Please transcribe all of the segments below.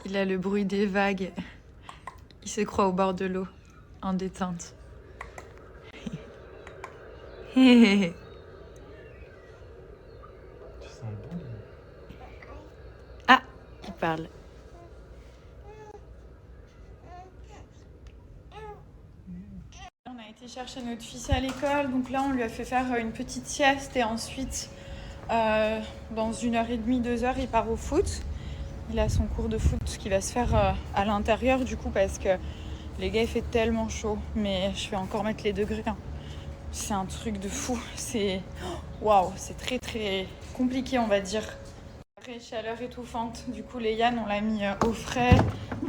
Il a le bruit des vagues. Il se croit au bord de l'eau, en détente. Tu sens bon? Ah, il parle. On a été chercher notre fils à l'école, donc là on lui a fait faire une petite sieste et ensuite dans 1h30, 2h il part au foot. Il a son cours de foot qui va se faire à l'intérieur du coup parce que les gars il fait tellement chaud, mais je vais encore mettre les degrés. Hein. C'est un truc de fou, c'est waouh, c'est très très compliqué on va dire. Après chaleur étouffante, du coup les Yann on l'a mis au frais,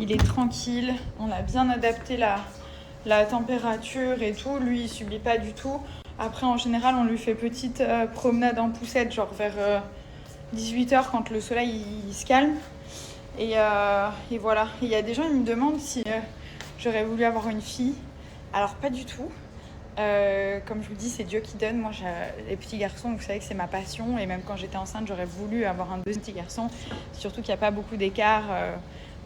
il est tranquille, on a bien adapté la température et tout, lui il subit pas du tout. Après en général on lui fait petite promenade en poussette genre vers 18h quand le soleil il se calme et voilà. Il y a des gens qui me demandent si j'aurais voulu avoir une fille, alors pas du tout. Comme je vous dis, c'est Dieu qui donne. Moi, les petits garçons, vous savez que c'est ma passion. Et même quand j'étais enceinte, j'aurais voulu avoir un deuxième petit garçon. Surtout qu'il n'y a pas beaucoup d'écart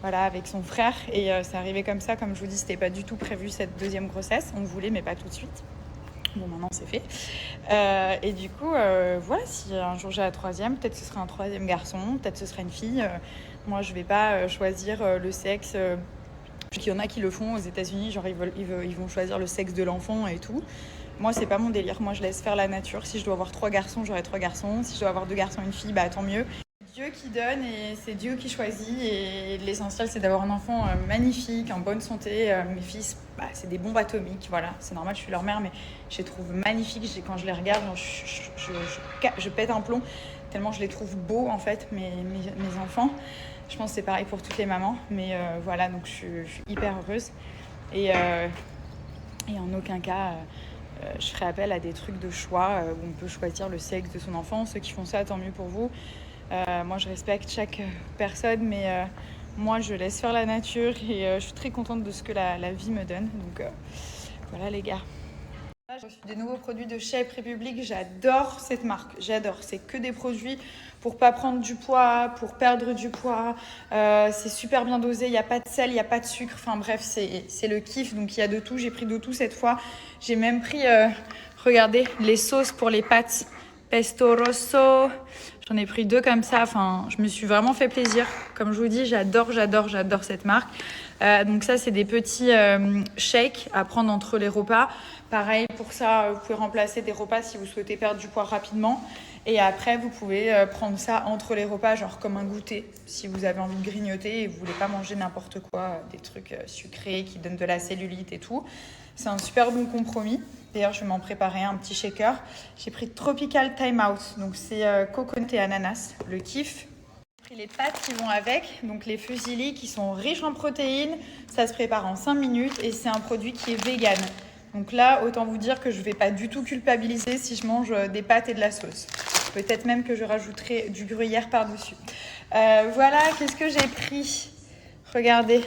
voilà, avec son frère. Et c'est arrivé comme ça. Comme je vous dis, c'était pas du tout prévu cette deuxième grossesse. On voulait, mais pas tout de suite. Bon, maintenant, c'est fait. Et du coup, voilà, si un jour j'ai la troisième, peut-être ce sera un troisième garçon, peut-être ce sera une fille. Moi, je vais pas choisir le sexe... Il y en a qui le font aux États-Unis, genre ils vont choisir le sexe de l'enfant et tout. Moi, c'est pas mon délire. Moi, je laisse faire la nature. Si je dois avoir 3 garçons, j'aurai 3 garçons. Si je dois avoir 2 garçons et une fille, bah tant mieux. C'est Dieu qui donne et c'est Dieu qui choisit. Et l'essentiel, c'est d'avoir un enfant magnifique, en bonne santé. Mes fils, bah, c'est des bombes atomiques. Voilà, c'est normal, je suis leur mère, mais je les trouve magnifiques. Quand je les regarde, je pète un plomb tellement je les trouve beaux en fait, mes enfants. Je pense que c'est pareil pour toutes les mamans, mais voilà, donc je suis hyper heureuse. Et en aucun cas, je ferai appel à des trucs de choix où on peut choisir le sexe de son enfant. Ceux qui font ça, tant mieux pour vous. Moi, je respecte chaque personne, mais moi, je laisse faire la nature et je suis très contente de ce que la vie me donne. Donc voilà les gars. J'ai reçu des nouveaux produits de Shape Republic, j'adore cette marque, j'adore. C'est que des produits pour pas prendre du poids, pour perdre du poids. C'est super bien dosé, il n'y a pas de sel, il n'y a pas de sucre. Enfin bref, c'est le kiff, donc il y a de tout. J'ai pris de tout cette fois. J'ai même pris, regardez, les sauces pour les pâtes pesto rosso. J'en ai pris 2 comme ça. Enfin, je me suis vraiment fait plaisir. Comme je vous dis, j'adore cette marque. Donc ça, c'est des petits shakes à prendre entre les repas. Pareil, pour ça, vous pouvez remplacer des repas si vous souhaitez perdre du poids rapidement. Et après, vous pouvez prendre ça entre les repas, genre comme un goûter, si vous avez envie de grignoter et vous voulez pas manger n'importe quoi, des trucs sucrés qui donnent de la cellulite et tout. C'est un super bon compromis. D'ailleurs, je vais m'en préparer un petit shaker. J'ai pris Tropical Time Out, donc c'est coconut et ananas, le kiff. J'ai pris les pâtes qui vont avec, donc les fusilli qui sont riches en protéines. Ça se prépare en 5 minutes et c'est un produit qui est vegan. Donc là, autant vous dire que je ne vais pas du tout culpabiliser si je mange des pâtes et de la sauce. Peut-être même que je rajouterai du gruyère par-dessus. Voilà, qu'est-ce que j'ai pris? Regardez.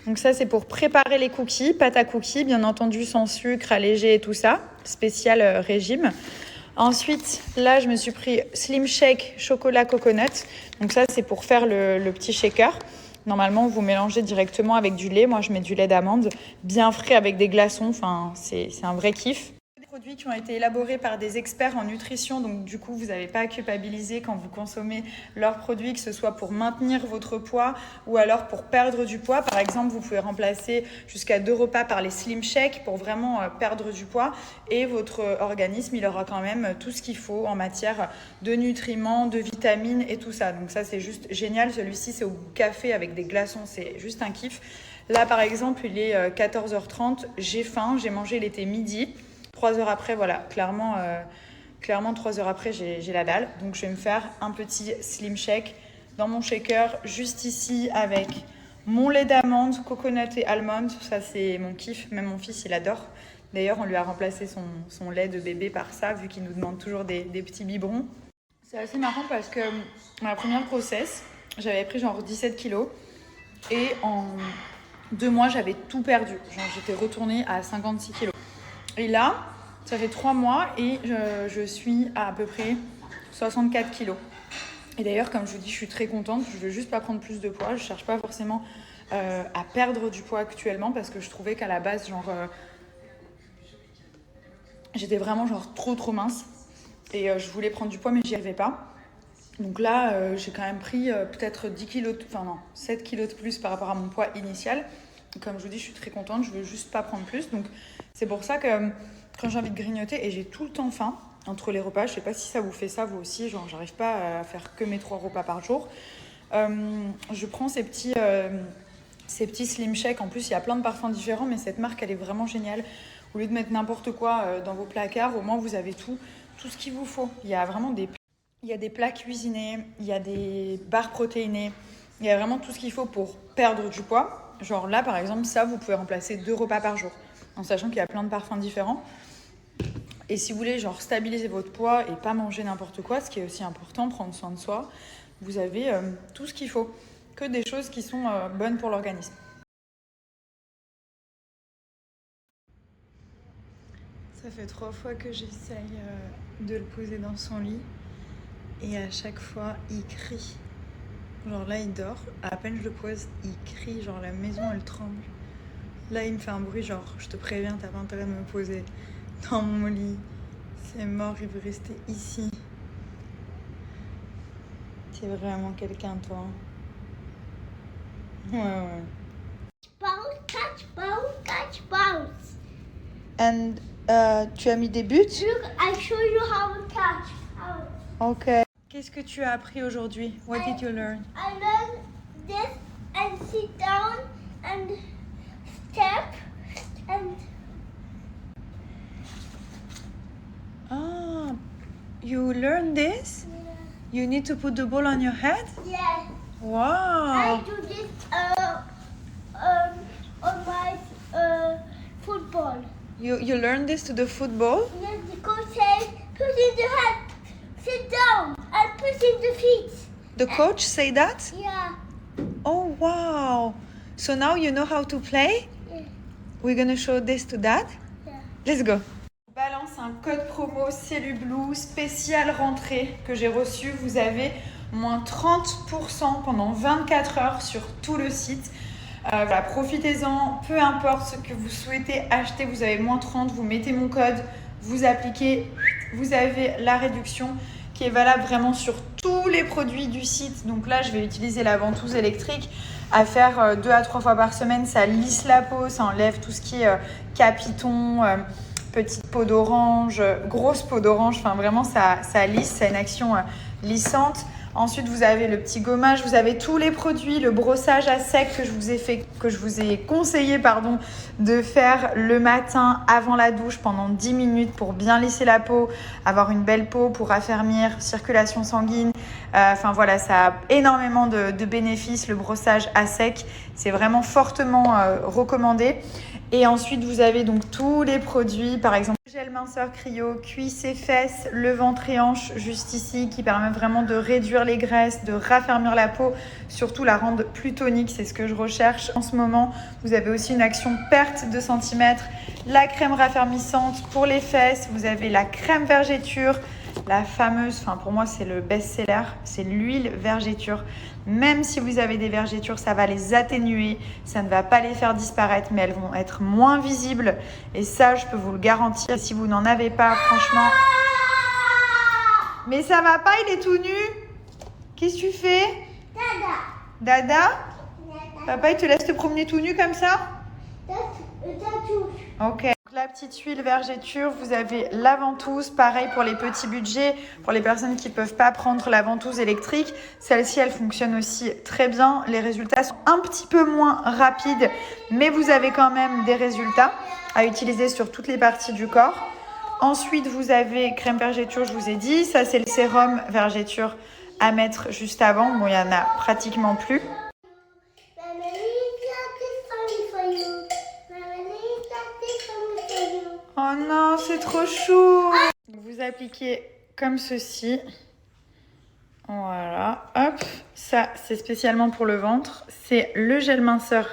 Donc ça, c'est pour préparer les cookies, pâte à cookies, bien entendu sans sucre, allégé et tout ça, spécial régime. Ensuite, là, je me suis pris Slim Shake chocolat coconut. Donc ça, c'est pour faire le petit shaker. Normalement, vous mélangez directement avec du lait. Moi, je mets du lait d'amande, bien frais avec des glaçons. Enfin, c'est un vrai kiff. Des produits qui ont été élaborés par des experts en nutrition. Donc, du coup, vous n'avez pas à culpabiliser quand vous consommez leurs produits, que ce soit pour maintenir votre poids ou alors pour perdre du poids. Par exemple, vous pouvez remplacer jusqu'à 2 repas par les Slim Shake pour vraiment perdre du poids. Et votre organisme, il aura quand même tout ce qu'il faut en matière de nutriments, de vitamines et tout ça. Donc ça, c'est juste génial. Celui-ci, c'est au café avec des glaçons. C'est juste un kiff. Là, par exemple, il est 14h30. J'ai faim. J'ai mangé, il était midi. 3 heures après, voilà, clairement 3 heures après, j'ai la dalle. Donc, je vais me faire un petit slim shake dans mon shaker, juste ici, avec mon lait d'amande, coconut et almond. Ça, c'est mon kiff. Même mon fils, il adore. D'ailleurs, on lui a remplacé son lait de bébé par ça, vu qu'il nous demande toujours des petits biberons. C'est assez marrant parce que ma première grossesse, j'avais pris genre 17 kilos. Et en 2 mois, j'avais tout perdu. Genre, j'étais retournée à 56 kilos. Et là, ça fait 3 mois et je suis à peu près 64 kilos. Et d'ailleurs, comme je vous dis, je suis très contente. Je veux juste pas prendre plus de poids. Je cherche pas forcément à perdre du poids actuellement parce que je trouvais qu'à la base, genre, j'étais vraiment genre trop mince. Et je voulais prendre du poids, mais j'y arrivais pas. Donc là, j'ai quand même pris peut-être 10 kilos, enfin non, 7 kilos de plus par rapport à mon poids initial. Et comme je vous dis, je suis très contente, je veux juste pas prendre plus. Donc c'est pour ça que quand j'ai envie de grignoter, et j'ai tout le temps faim entre les repas, je sais pas si ça vous fait ça vous aussi, genre j'arrive pas à faire que mes 3 repas par jour. Je prends ces petits slim shakes. En plus, il y a plein de parfums différents, mais cette marque, elle est vraiment géniale. Au lieu de mettre n'importe quoi dans vos placards, au moins vous avez tout ce qu'il vous faut. Il y a vraiment des plats cuisinés, il y a des barres protéinées, il y a vraiment tout ce qu'il faut pour perdre du poids. Genre là, par exemple, ça, vous pouvez remplacer 2 repas par jour, en sachant qu'il y a plein de parfums différents. Et si vous voulez genre stabiliser votre poids et pas manger n'importe quoi, ce qui est aussi important, prendre soin de soi, vous avez tout ce qu'il faut, que des choses qui sont bonnes pour l'organisme. Ça fait 3 fois que j'essaye de le poser dans son lit et à chaque fois il crie. Genre là il dort, à peine je le pose, il crie, genre la maison elle tremble. Là il me fait un bruit genre je te préviens, t'as pas intérêt de me poser dans mon lit. C'est mort, il veut rester ici. T'es vraiment quelqu'un toi. Ouais. Bounce, catch, bounce, catch, bounce. And tu as mis des buts? Look, I show you how to catch. Ok. Qu'est-ce que tu as appris aujourd'hui? What did you learn? I learned this and sit down and step and Ah, you learned this? You need to put the ball on your head? yes. Wow. I do this on my football. You learned this to the football? Yes, the coach says put in the head, sit down, and put in the feet. The coach say that? Yeah. Oh wow. So now you know how to play? Yeah. We're gonna show this to dad? Yeah. Let's go. Je balance un code promo Cellublue spécial rentrée que j'ai reçu. Vous avez moins 30% pendant 24 heures sur tout le site. Voilà, profitez-en, peu importe ce que vous souhaitez acheter, vous avez moins 30, vous mettez mon code, vous appliquez, vous avez la réduction qui est valable vraiment sur tous les produits du site. Donc là, je vais utiliser la ventouse électrique à faire 2 à 3 fois par semaine. Ça lisse la peau, ça enlève tout ce qui est capiton, petite peau d'orange, grosse peau d'orange. Enfin, vraiment, ça lisse, ça a une action lissante. Ensuite, vous avez le petit gommage, vous avez tous les produits, le brossage à sec que je vous ai conseillé de faire le matin avant la douche pendant 10 minutes pour bien lisser la peau, avoir une belle peau, pour raffermir, circulation sanguine. Enfin voilà, ça a énormément de bénéfices, le brossage à sec. C'est vraiment fortement recommandé. Et ensuite, vous avez donc tous les produits, par exemple, le gel minceur cryo, cuisses et fesses, le ventre et hanches, juste ici, qui permet vraiment de réduire les graisses, de raffermir la peau, surtout la rendre plus tonique, c'est ce que je recherche en ce moment. Vous avez aussi une action perte de centimètres, la crème raffermissante pour les fesses, vous avez la crème vergéture, la fameuse, enfin pour moi c'est le best-seller, c'est l'huile vergéture. Même si vous avez des vergetures, ça va les atténuer, ça ne va pas les faire disparaître, mais elles vont être moins visibles. Et ça, je peux vous le garantir. Si vous n'en avez pas, franchement... Mais ça va pas, il est tout nu. Qu'est-ce que tu fais? Dada. Dada? Papa, il te laisse te promener tout nu comme ça? Ok. La petite huile vergéture, vous avez la ventouse, pareil pour les petits budgets, pour les personnes qui ne peuvent pas prendre la ventouse électrique. Celle-ci, elle fonctionne aussi très bien. Les résultats sont un petit peu moins rapides, mais vous avez quand même des résultats à utiliser sur toutes les parties du corps. Ensuite, vous avez crème vergéture, je vous ai dit. Ça, c'est le sérum vergéture à mettre juste avant. Bon, il n'y en a pratiquement plus. Oh non, c'est trop chou. Vous appliquez comme ceci. Voilà, hop. Ça, c'est spécialement pour le ventre. C'est le gel minceur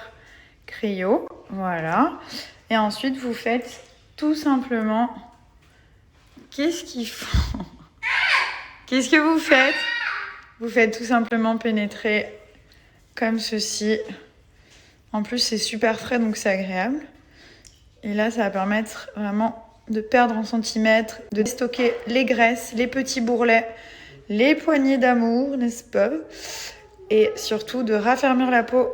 cryo. Voilà. Et ensuite, vous faites tout simplement... Qu'est-ce qu'ils font? Qu'est-ce que vous faites? Vous faites tout simplement pénétrer comme ceci. En plus, c'est super frais, donc c'est agréable. Et là, ça va permettre vraiment de perdre en centimètres, de stocker les graisses, les petits bourrelets, les poignées d'amour, n'est-ce pas? Et surtout de raffermir la peau.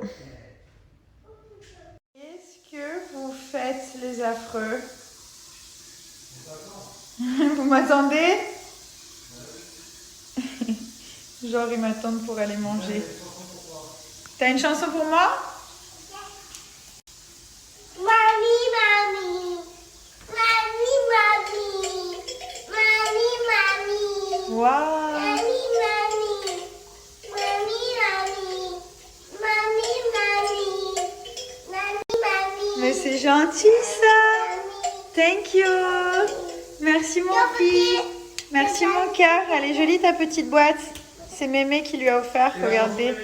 Qu'est-ce que vous faites, les affreux? Vous m'attendez? Genre, ils m'attendent pour aller manger. T'as une chanson pour moi? Mommy, mommy. Mommy, mommy. Mommy, mommy. Waouh! Mommy, mommy. Mommy, mommy. Mommy, mommy. Mommy, mommy. Mais c'est gentil ça! Thank you! Merci mon fils! Merci mon cœur! Elle est jolie ta petite boîte! C'est Mémé qui lui a offert, regardez!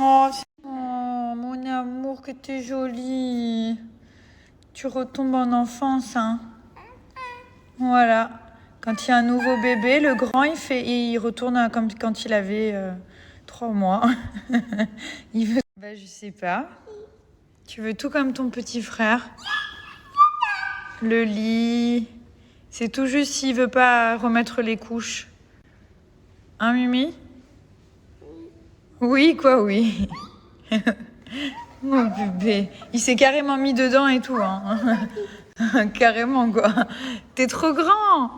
Oh, mon amour, que t'es jolie! Tu retombes en enfance, hein? Voilà. Quand il y a un nouveau bébé, le grand, il retourne comme quand il avait 3 mois. Il veut... Bah, je sais pas. Tu veux tout comme ton petit frère. Le lit. C'est tout juste s'il veut pas remettre les couches. Hein, Mimi? Oui, quoi, oui. Mon bébé. Il s'est carrément mis dedans et tout, hein. Carrément, quoi. T'es trop grand.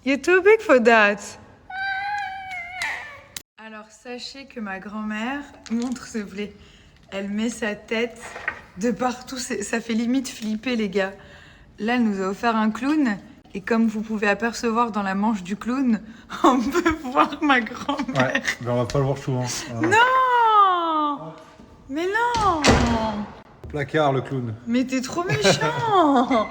You're too big for that. Alors, sachez que ma grand-mère, montre s'il te plaît, elle met sa tête de partout. Ça fait limite flipper, les gars. Là, elle nous a offert un clown. Et comme vous pouvez apercevoir dans la manche du clown, on peut voir ma grand-mère. Ouais, mais on va pas le voir souvent. Voilà. Non! Mais non! Placard, le clown. Mais t'es trop méchant!